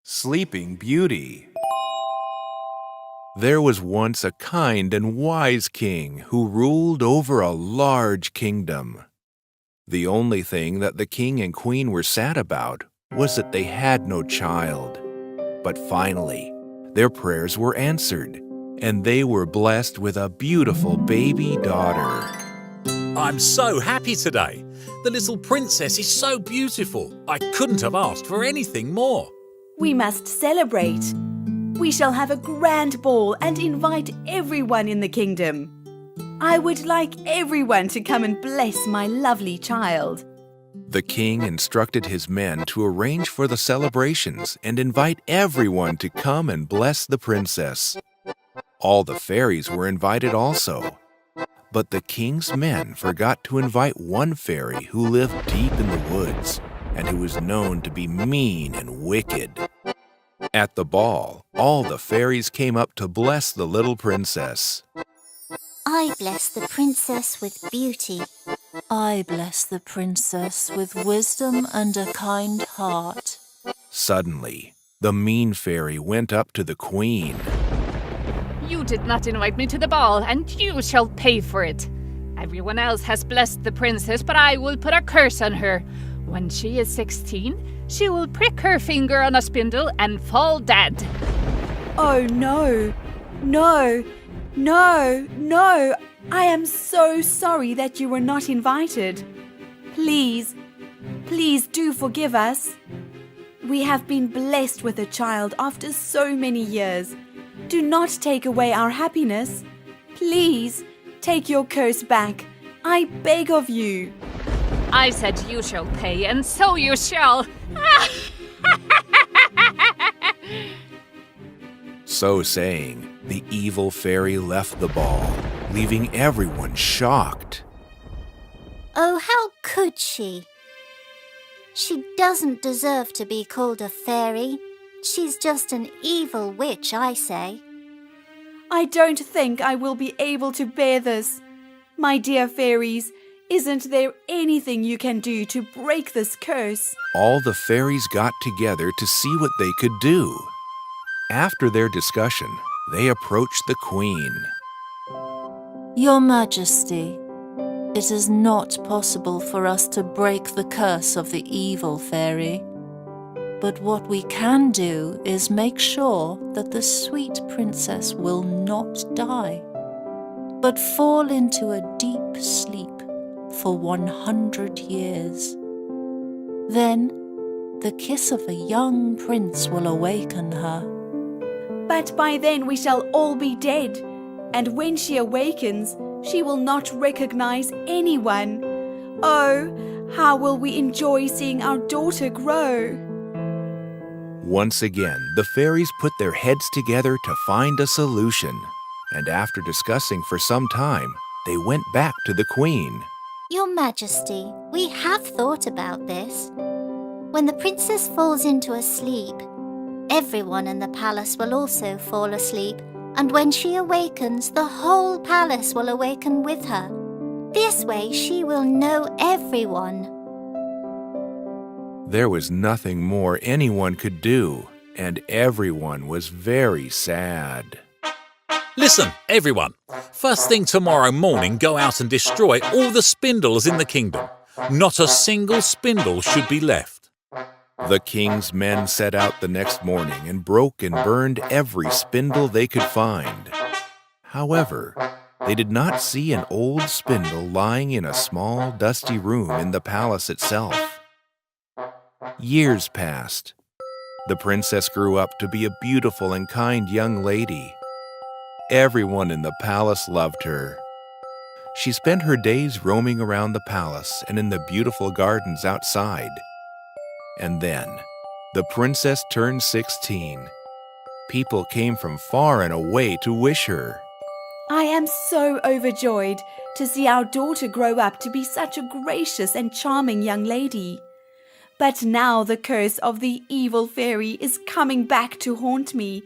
Sleeping Beauty. There was once a kind and wise king who ruled over a large kingdom. The only thing that the king and queen were sad about was that they had no child. But finally, their prayers were answered, and they were blessed with a beautiful baby daughter. I'm so happy today. The little princess is so beautiful. I couldn't have asked for anything more. We must celebrate. We shall have a grand ball and invite everyone in the kingdom. I would like everyone to come and bless my lovely child. The king instructed his men to arrange for the celebrations and invite everyone to come and bless the princess. All the fairies were invited also. But the king's men forgot to invite one fairy who lived deep in the woods and who was known to be mean and wicked. At the ball, all the fairies came up to bless the little princess. I bless the princess with beauty. I bless the princess with wisdom and a kind heart. Suddenly, the mean fairy went up to the queen. You did not invite me to the ball, and you shall pay for it. Everyone else has blessed the princess, but I will put a curse on her. When she is 16, she will prick her finger on a spindle and fall dead. Oh no, no, no, no. I am so sorry that you were not invited. Please, please do forgive us. We have been blessed with a child after so many years. Do not take away our happiness. Please, take your curse back. I beg of you. I said you shall pay, and so you shall. So saying, the evil fairy left the ball, leaving everyone shocked. Oh, how could she? She doesn't deserve to be called a fairy. She's just an evil witch, I say. I don't think I will be able to bear this. My dear fairies, isn't there anything you can do to break this curse? All the fairies got together to see what they could do. After their discussion, they approached the queen. Your Majesty, it is not possible for us to break the curse of the evil fairy. But what we can do is make sure that the sweet princess will not die, but fall into a deep sleep for 100 years. Then the kiss of a young prince will awaken her. But by then we shall all be dead, and when she awakens, she will not recognize anyone. Oh, how will we enjoy seeing our daughter grow? Once again, the fairies put their heads together to find a solution, and after discussing for some time, they went back to the queen. Your Majesty, we have thought about this. When the princess falls into a sleep, everyone in the palace will also fall asleep, and when she awakens, the whole palace will awaken with her. This way she will know everyone. There was nothing more anyone could do, and everyone was very sad. Listen, everyone. First thing tomorrow morning, go out and destroy all the spindles in the kingdom. Not a single spindle should be left. The king's men set out the next morning and broke and burned every spindle they could find. However, they did not see an old spindle lying in a small, dusty room in the palace itself. Years passed. The princess grew up to be a beautiful and kind young lady. Everyone in the palace loved her. She spent her days roaming around the palace and in the beautiful gardens outside. And then, the princess turned 16. People came from far and away to wish her. I am so overjoyed to see our daughter grow up to be such a gracious and charming young lady. But now the curse of the evil fairy is coming back to haunt me.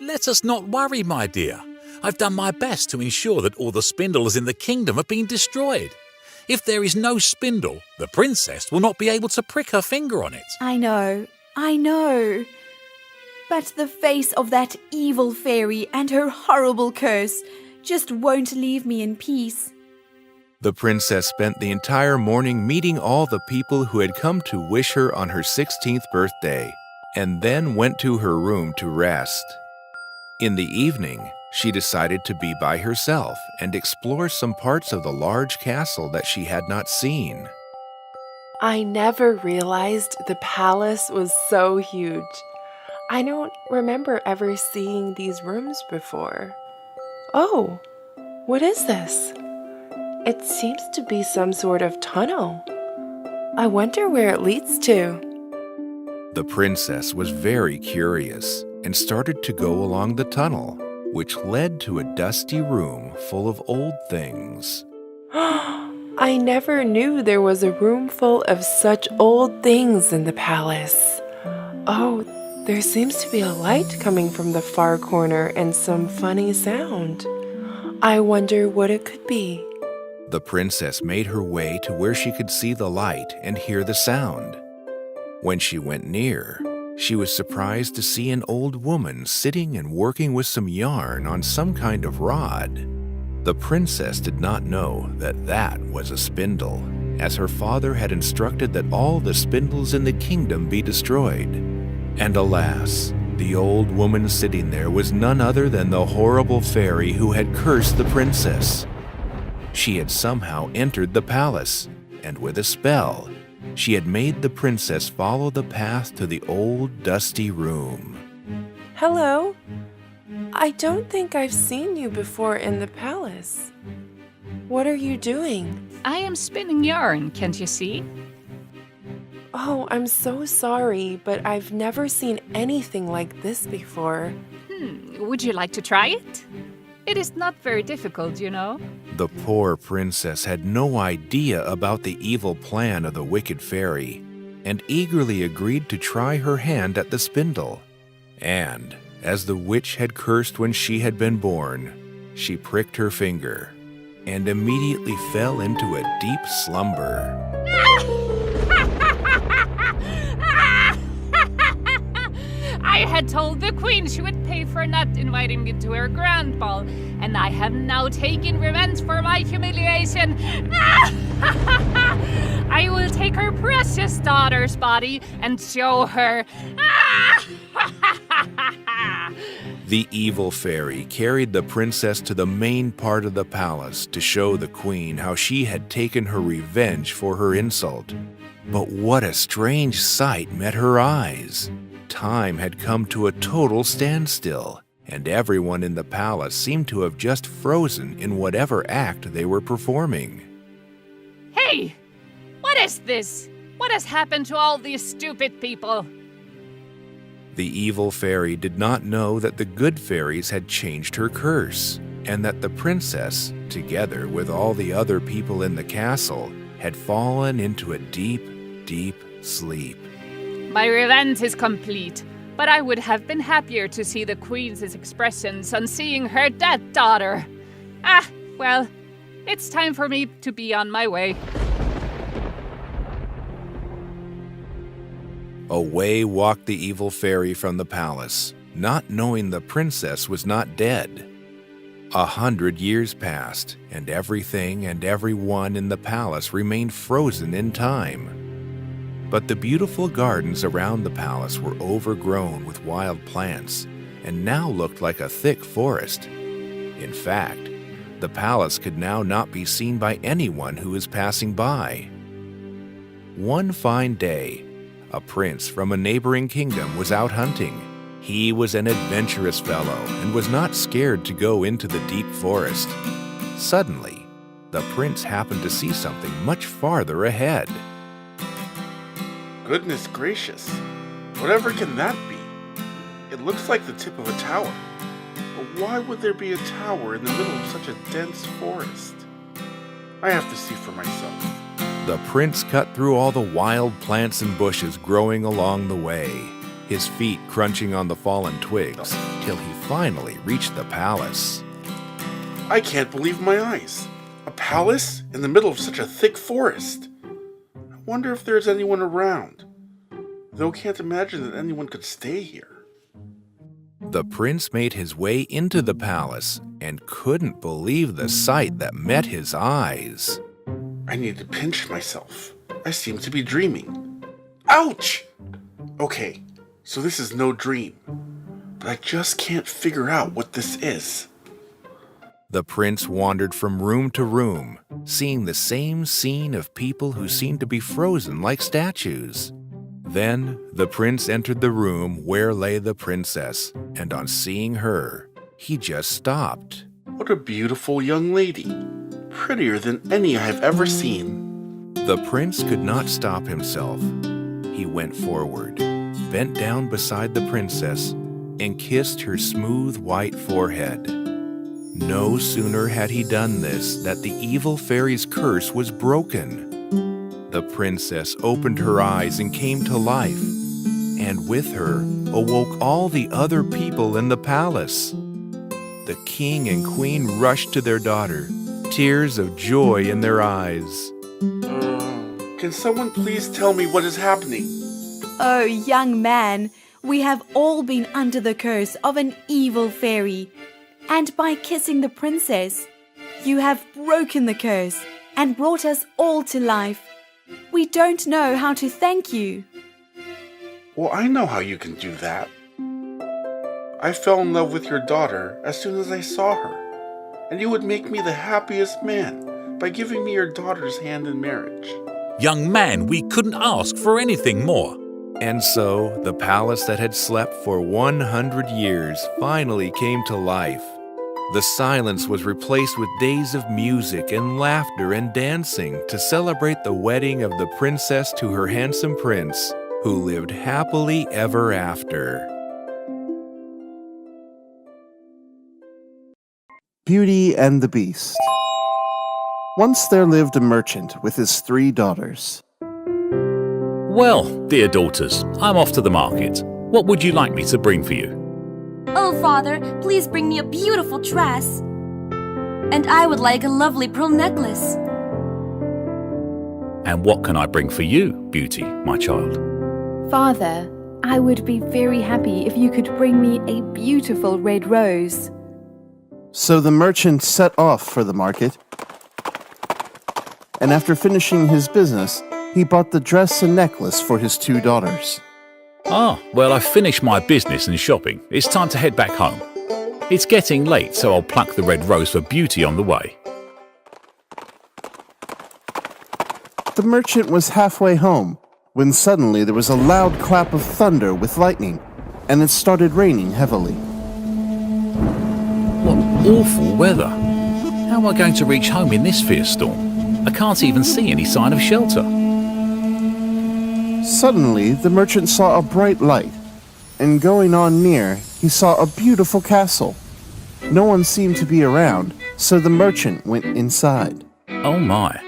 Let us not worry, my dear. I've done my best to ensure that all the spindles in the kingdom have been destroyed. If there is no spindle, the princess will not be able to prick her finger on it. I know. But the face of that evil fairy and her horrible curse just won't leave me in peace. The princess spent the entire morning meeting all the people who had come to wish her on her 16th birthday, and then went to her room to rest. In the evening, she decided to be by herself and explore some parts of the large castle that she had not seen. I never realized the palace was so huge. I don't remember ever seeing these rooms before. Oh, what is this? It seems to be some sort of tunnel. I wonder where it leads to. The princess was very curious and started to go along the tunnel, which led to a dusty room full of old things. I never knew there was a room full of such old things in the palace. Oh, there seems to be a light coming from the far corner and some funny sound. I wonder what it could be. The princess made her way to where she could see the light and hear the sound. When she went near, she was surprised to see an old woman sitting and working with some yarn on some kind of rod. The princess did not know that that was a spindle, as her father had instructed that all the spindles in the kingdom be destroyed. And alas, the old woman sitting there was none other than the horrible fairy who had cursed the princess. She had somehow entered the palace, and with a spell, she had made the princess follow the path to the old dusty room. Hello? I don't think I've seen you before in the palace. What are you doing? I am spinning yarn, can't you see? Oh, I'm so sorry, but I've never seen anything like this before. Would you like to try it? It is not very difficult, you know. The poor princess had no idea about the evil plan of the wicked fairy, and eagerly agreed to try her hand at the spindle. And, as the witch had cursed when she had been born, she pricked her finger, and immediately fell into a deep slumber. I had told the queen she would pay for not inviting me to her grand ball, and I have now taken revenge for my humiliation. I will take her precious daughter's body and show her. The evil fairy carried the princess to the main part of the palace to show the queen how she had taken her revenge for her insult. But what a strange sight met her eyes! Time had come to a total standstill, and everyone in the palace seemed to have just frozen in whatever act they were performing. Hey! What is this? What has happened to all these stupid people? The evil fairy did not know that the good fairies had changed her curse, and that the princess, together with all the other people in the castle, had fallen into a deep, deep sleep. My revenge is complete, but I would have been happier to see the queen's expressions on seeing her dead daughter. Well, it's time for me to be on my way. Away walked the evil fairy from the palace, not knowing the princess was not dead. 100 years passed, and everything and everyone in the palace remained frozen in time. But the beautiful gardens around the palace were overgrown with wild plants, and now looked like a thick forest. In fact, the palace could now not be seen by anyone who was passing by. One fine day, a prince from a neighboring kingdom was out hunting. He was an adventurous fellow and was not scared to go into the deep forest. Suddenly, the prince happened to see something much farther ahead. Goodness gracious, whatever can that be? It looks like the tip of a tower. But why would there be a tower in the middle of such a dense forest? I have to see for myself. The prince cut through all the wild plants and bushes growing along the way, his feet crunching on the fallen twigs, till he finally reached the palace. I can't believe my eyes. A palace in the middle of such a thick forest. I wonder if there's anyone around. Though can't imagine that anyone could stay here. The prince made his way into the palace and couldn't believe the sight that met his eyes. I need to pinch myself. I seem to be dreaming. Ouch! Okay, so this is no dream. But I just can't figure out what this is. The prince wandered from room to room, seeing the same scene of people who seemed to be frozen like statues. Then the prince entered the room where lay the princess, and on seeing her, he just stopped. What a beautiful young lady. Prettier than any I have ever seen. The prince could not stop himself. He went forward, bent down beside the princess, and kissed her smooth white forehead. No sooner had he done this that the evil fairy's curse was broken. The princess opened her eyes and came to life, and with her awoke all the other people in the palace. The king and queen rushed to their daughter, tears of joy in their eyes. Can someone please tell me what is happening? Oh, young man, we have all been under the curse of an evil fairy. And by kissing the princess, you have broken the curse and brought us all to life. We don't know how to thank you. Well, I know how you can do that. I fell in love with your daughter as soon as I saw her, and you would make me the happiest man by giving me your daughter's hand in marriage. Young man, we couldn't ask for anything more. And so the palace that had slept for 100 years finally came to life. The silence was replaced with days of music and laughter and dancing to celebrate the wedding of the princess to her handsome prince, who lived happily ever after. Beauty and the Beast. Once there lived a merchant with his 3 daughters. Well, dear daughters, I'm off to the market. What would you like me to bring for you? Oh, Father, please bring me a beautiful dress. And I would like a lovely pearl necklace. And what can I bring for you, Beauty, my child? Father, I would be very happy if you could bring me a beautiful red rose. So the merchant set off for the market, and after finishing his business, he bought the dress and necklace for his 2 daughters. Ah, well, I've finished my business and shopping. It's time to head back home. It's getting late, so I'll pluck the red rose for Beauty on the way. The merchant was halfway home when suddenly there was a loud clap of thunder with lightning, and it started raining heavily. What awful weather. How am I going to reach home in this fierce storm? I can't even see any sign of shelter. Suddenly, the merchant saw a bright light, and going on near, he saw a beautiful castle. No one seemed to be around, so the merchant went inside. Oh my,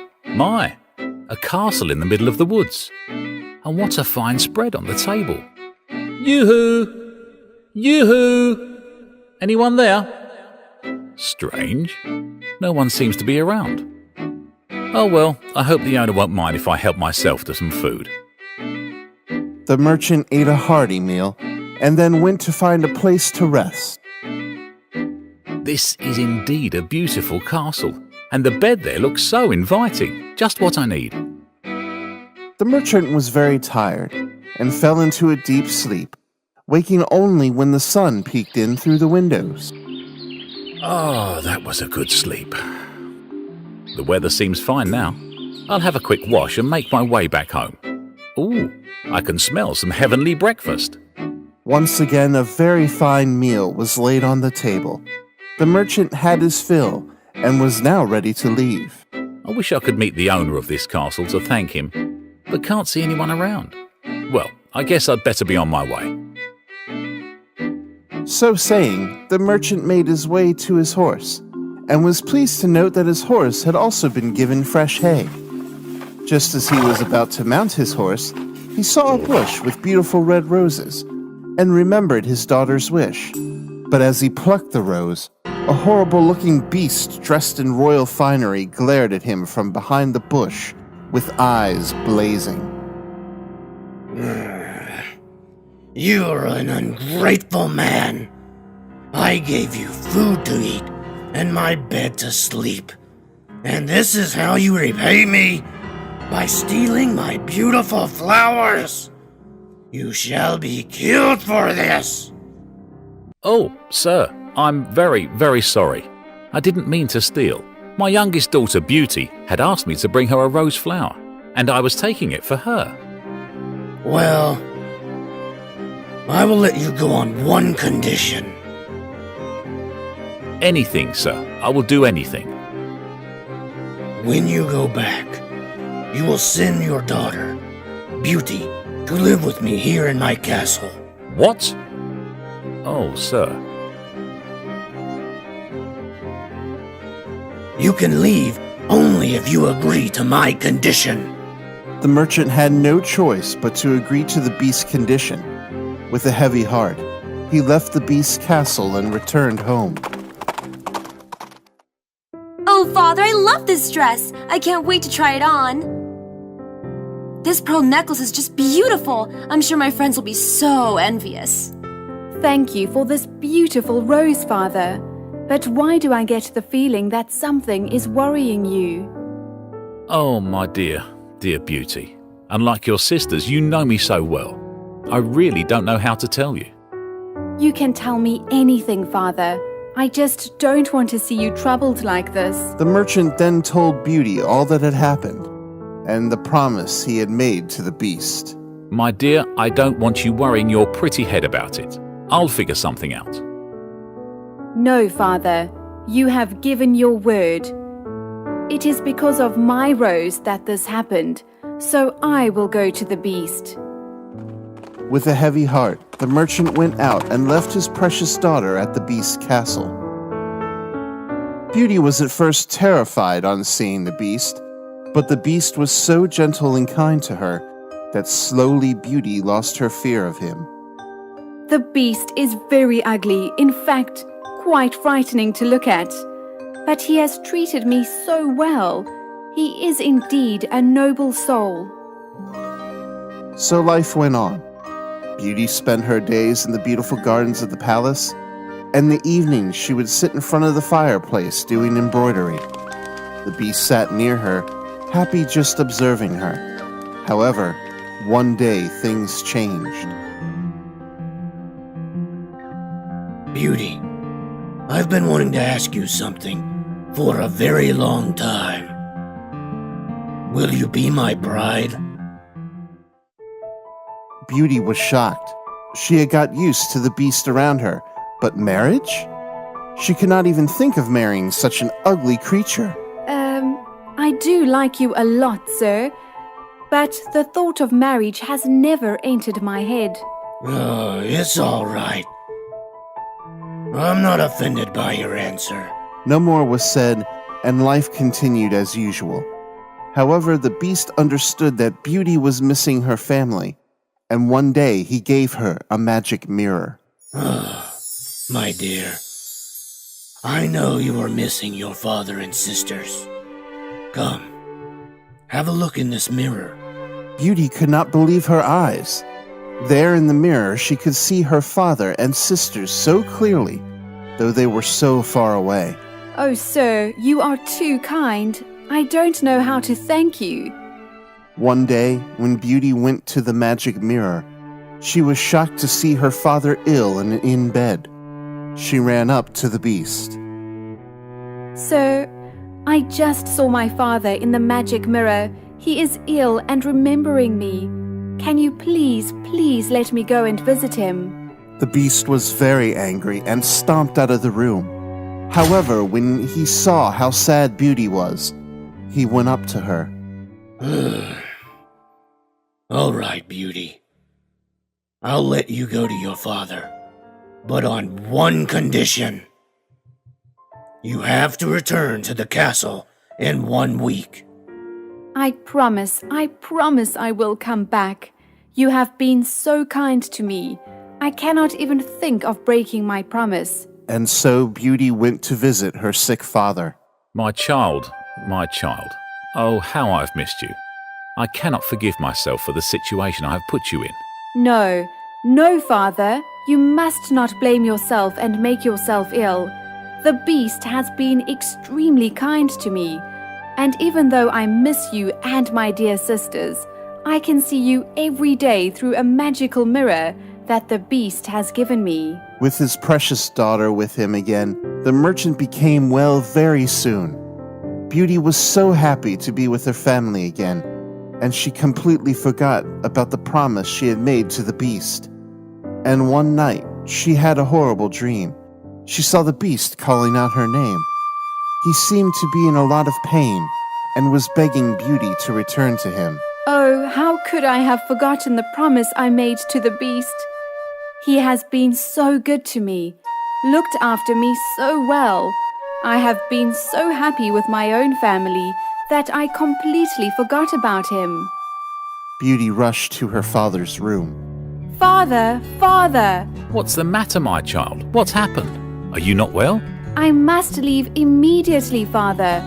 a castle in the middle of the woods. And what a fine spread on the table. Yoo-hoo! Yoo-hoo! Anyone there? Strange. No one seems to be around. Oh well, I hope the owner won't mind if I help myself to some food. The merchant ate a hearty meal, and then went to find a place to rest. This is indeed a beautiful castle, and the bed there looks so inviting. Just what I need. The merchant was very tired, and fell into a deep sleep, waking only when the sun peeked in through the windows. Oh, that was a good sleep. The weather seems fine now. I'll have a quick wash and make my way back home. Ooh, I can smell some heavenly breakfast. Once again, a very fine meal was laid on the table. The merchant had his fill and was now ready to leave. I wish I could meet the owner of this castle to thank him, but can't see anyone around. Well, I guess I'd better be on my way. So saying, the merchant made his way to his horse, and was pleased to note that his horse had also been given fresh hay. Just as he was about to mount his horse, he saw a bush with beautiful red roses, and remembered his daughter's wish. But as he plucked the rose, A horrible-looking beast dressed in royal finery glared at him from behind the bush with eyes blazing. You're an ungrateful man. I gave you food to eat and my bed to sleep. And this is how you repay me? By stealing my beautiful flowers? You shall be killed for this. Oh, sir, I'm very, very sorry. I didn't mean to steal. My youngest daughter, Beauty, had asked me to bring her a rose flower, and I was taking it for her. Well, I will let you go on one condition. Anything, sir. I will do anything. When you go back, you will send your daughter, Beauty, to live with me here in my castle. What? Oh, sir. You can leave only if you agree to my condition. The merchant had no choice but to agree to the beast's condition. With a heavy heart, he left the beast's castle and returned home. Oh, Father, I love this dress. I can't wait to try it on. This pearl necklace is just beautiful. I'm sure my friends will be so envious. Thank you for this beautiful rose, Father. But why do I get the feeling that something is worrying you? Oh, my dear, dear Beauty. Unlike your sisters, you know me so well. I really don't know how to tell you. You can tell me anything, Father. I just don't want to see you troubled like this. The merchant then told Beauty all that had happened, and the promise he had made to the beast. My dear, I don't want you worrying your pretty head about it. I'll figure something out. No, Father. You have given your word. It is because of my rose that this happened, so I will go to the beast. With a heavy heart, the merchant went out and left his precious daughter at the beast's castle. Beauty was at first terrified on seeing the beast, but the beast was so gentle and kind to her that slowly Beauty lost her fear of him. The beast is very ugly, in fact, quite frightening to look at. But he has treated me so well. He is indeed a noble soul. So life went on. Beauty spent her days in the beautiful gardens of the palace, and the evenings she would sit in front of the fireplace doing embroidery. The beast sat near her, happy just observing her. However, one day things changed. Beauty, I've been wanting to ask you something for a very long time. Will you be my bride? Beauty was shocked. She had got used to the beast around her, but marriage? She could not even think of marrying such an ugly creature. I do like you a lot, sir, but the thought of marriage has never entered my head. It's all right. I'm not offended by your answer. No more was said, and life continued as usual. However, the beast understood that Beauty was missing her family, and one day he gave her a magic mirror. My dear, I know you are missing your father and sisters. Come, have a look in this mirror. Beauty could not believe her eyes. There in the mirror she could see her father and sisters so clearly, though they were so far away. Oh, sir, you are too kind. I don't know how to thank you. One day, when Beauty went to the magic mirror, she was shocked to see her father ill and in bed. She ran up to the beast. Sir, I just saw my father in the magic mirror. He is ill and remembering me. Can you please let me go and visit him? The beast was very angry and stomped out of the room. However, when he saw how sad Beauty was, he went up to her. All right, Beauty. I'll let you go to your father, but on one condition. You have to return to the castle in 1 week. I promise I will come back. You have been so kind to me. I cannot even think of breaking my promise. and so Beauty went to visit her sick father. My child, my child. Oh, how I've missed you. I cannot forgive myself for the situation I have put you in. No, no, father. You must not blame yourself and make yourself ill. The beast has been extremely kind to me. And even though I miss you and my dear sisters, I can see you every day through a magical mirror that the beast has given me. With his precious daughter with him again, the merchant became well very soon. Beauty was so happy to be with her family again, and she completely forgot about the promise she had made to the beast. And one night, she had a horrible dream. She saw the beast calling out her name. He seemed to be in a lot of pain and was begging Beauty to return to him. Oh, how could I have forgotten the promise I made to the beast? He has been so good to me, looked after me so well. I have been so happy with my own family that I completely forgot about him. Beauty rushed to her father's room. Father, father! What's the matter, my child? What's happened? Are you not well? I must leave immediately, father.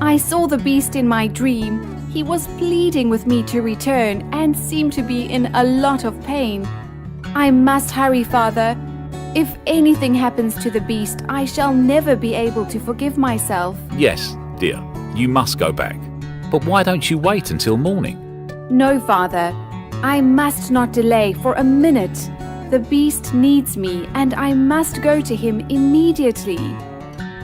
I saw the beast in my dream. He was pleading with me to return and seemed to be in a lot of pain. I must hurry, father. If anything happens to the beast, I shall never be able to forgive myself. Yes, dear, you must go back. But why don't you wait until morning? No, father. I must not delay for a minute. The beast needs me, and I must go to him immediately.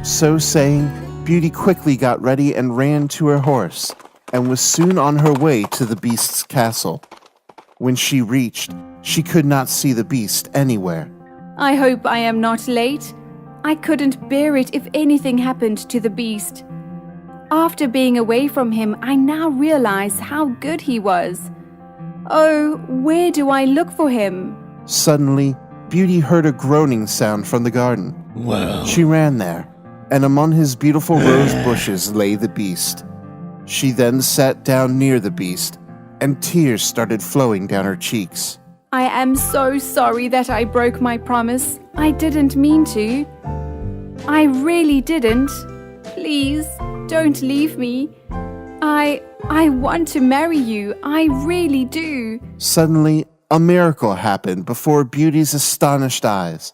So saying, Beauty quickly got ready and ran to her horse, and was soon on her way to the beast's castle. When she reached, she could not see the beast anywhere. I hope I am not late. I couldn't bear it if anything happened to the beast. After being away from him, I now realize how good he was. Oh, where do I look for him? Suddenly, Beauty heard a groaning sound from the garden. Well, She ran there, and among his beautiful rose bushes lay the beast. She then sat down near the beast, and tears started flowing down her cheeks. I am so sorry that I broke my promise. I didn't mean to. I really didn't. Please, don't leave me. I want to marry you. I really do. Suddenly, a miracle happened before Beauty's astonished eyes.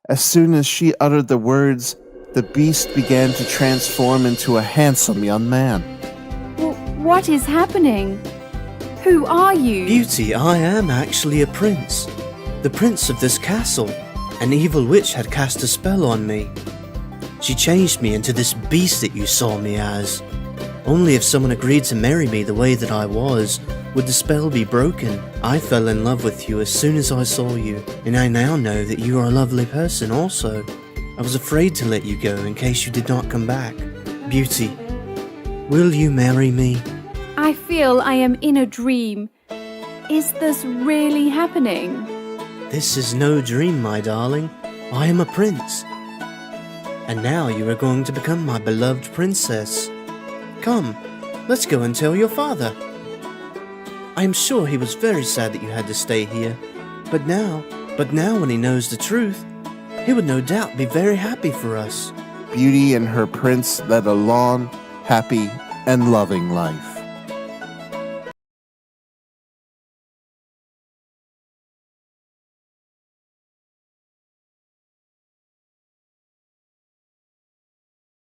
As soon as she uttered the words, the beast began to transform into a handsome young man. What is happening? Who are you? Beauty, I am actually a prince. The prince of this castle. An evil witch had cast a spell on me. She changed me into this beast that you saw me as. Only if someone agreed to marry me the way that I was, would the spell be broken. I fell in love with you as soon as I saw you, and I now know that you are a lovely person also. I was afraid to let you go in case you did not come back. Beauty, will you marry me? I feel I am in a dream. Is this really happening? This is no dream, my darling. I am a prince. And now you are going to become my beloved princess. Come, let's go and tell your father. I am sure he was very sad that you had to stay here. But now when he knows the truth, he would no doubt be very happy for us. Beauty and her prince led a long, happy, and loving life.